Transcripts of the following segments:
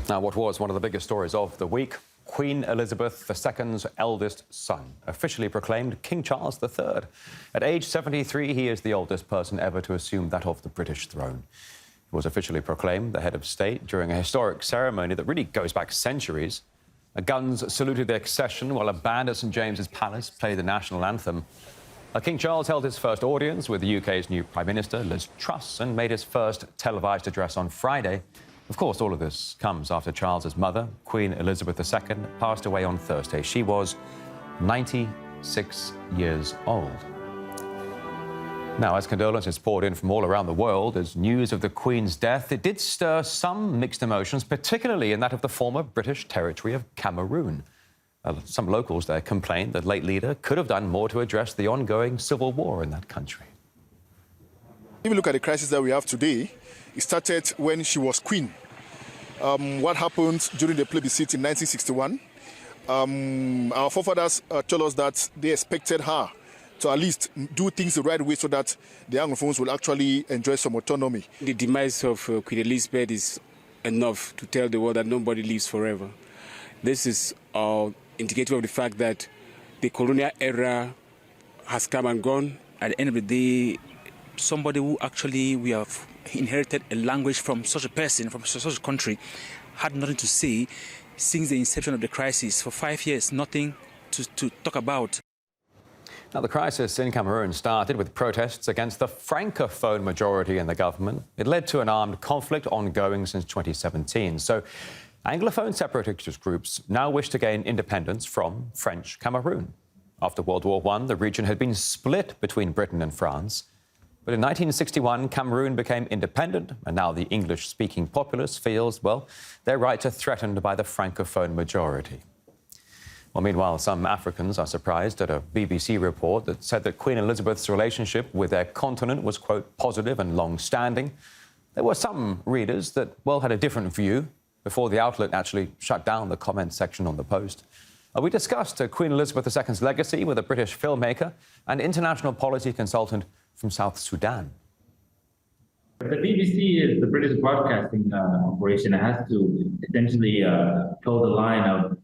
Now, what was one of the biggest stories of the week, Queen Elizabeth II's eldest son, officially proclaimed King Charles III. At age 73, he is the oldest person ever to assume that of the British throne. He was officially proclaimed the head of state during a historic ceremony that really goes back centuries. Guns saluted the accession while a band at St James's Palace played the national anthem. King Charles held his first audience with the UK's new Prime Minister, Liz Truss, and made his first televised address on Friday. Of course, all of this comes after Charles's mother, Queen Elizabeth II, passed away on Thursday. She was 96 years old. Now, as condolences poured in from all around the world as news of the Queen's death, it did stir some mixed emotions, particularly in that of the former British territory of Cameroon. Some locals there complained the late leader could have done more to address the ongoing civil war in that country. If you look at the crisis that we have today, it started when she was queen. What happened during the plebiscite in 1961? Our forefathers told us that they expected her to at least do things the right way so that the Anglophones will actually enjoy some autonomy. The demise of Queen Elizabeth is enough to tell the world that nobody lives forever. This is indicative of the fact that the colonial era has come and gone. At the end of the day, somebody who actually we have inherited a language from such a person, from such a country, had nothing to say since the inception of the crisis. For 5 years, nothing to talk about. Now, the crisis in Cameroon started with protests against the Francophone majority in the government. It led to an armed conflict ongoing since 2017. So, Anglophone separatist groups now wish to gain independence from French Cameroon. After World War I, the region had been split between Britain and France. But in 1961, Cameroon became independent, and now the English-speaking populace feels, well, their rights are threatened by the Francophone majority. Well, meanwhile, some Africans are surprised at a BBC report that said that Queen Elizabeth's relationship with their continent was, quote, positive and long-standing. There were some readers that, well, had a different view before the outlet actually shut down the comment section on the post. We discussed Queen Elizabeth II's legacy with a British filmmaker and international policy consultant from South Sudan. The BBC is the British Broadcasting Corporation. It has to essentially toe the line of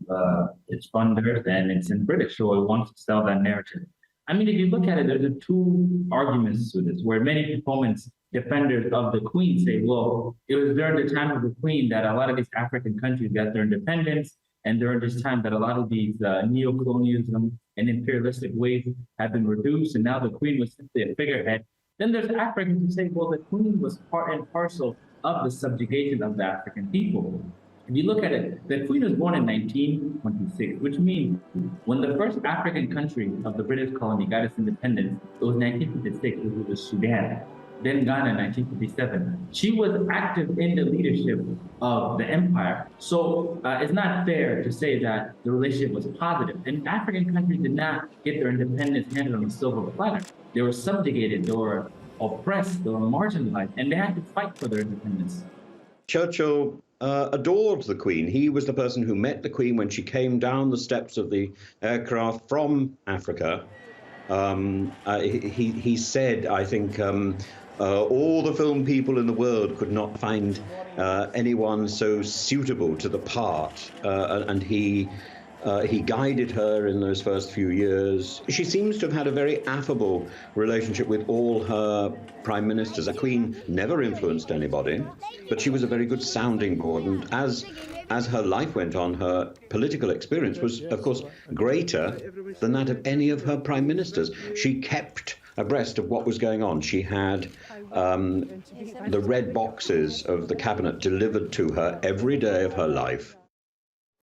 its funders, and it's in British, so it wants to sell that narrative. I mean, if you look at it, there's two arguments to this, where many proponents, defenders of the Queen, say, well, it was during the time of the Queen that a lot of these African countries got their independence, and during this time that a lot of these neo-colonialism and imperialistic ways have been reduced, and now the Queen was simply a figurehead. Then there's Africans who say, well, the Queen was part and parcel of the subjugation of the African people. If you look at it, the Queen was born in 1926, which means when the first African country of the British colony got its independence, it was 1956, which was Sudan. Then Ghana in 1957. She was active in the leadership of the empire. So it's not fair to say that the relationship was positive. And African countries did not get their independence handed on a silver platter. They were subjugated, they were oppressed, they were marginalized, and they had to fight for their independence. Churchill adored the Queen. He was the person who met the Queen when she came down the steps of the aircraft from Africa. He said, I think, all the film people in the world could not find anyone so suitable to the part, and he guided her in those first few years. She seems to have had a very affable relationship with all her prime ministers. The Queen never influenced anybody, but she was a very good sounding board, and as her life went on, her political experience was, of course, greater than that of any of her prime ministers. She kept abreast of what was going on. She had the red boxes of the cabinet delivered to her every day of her life.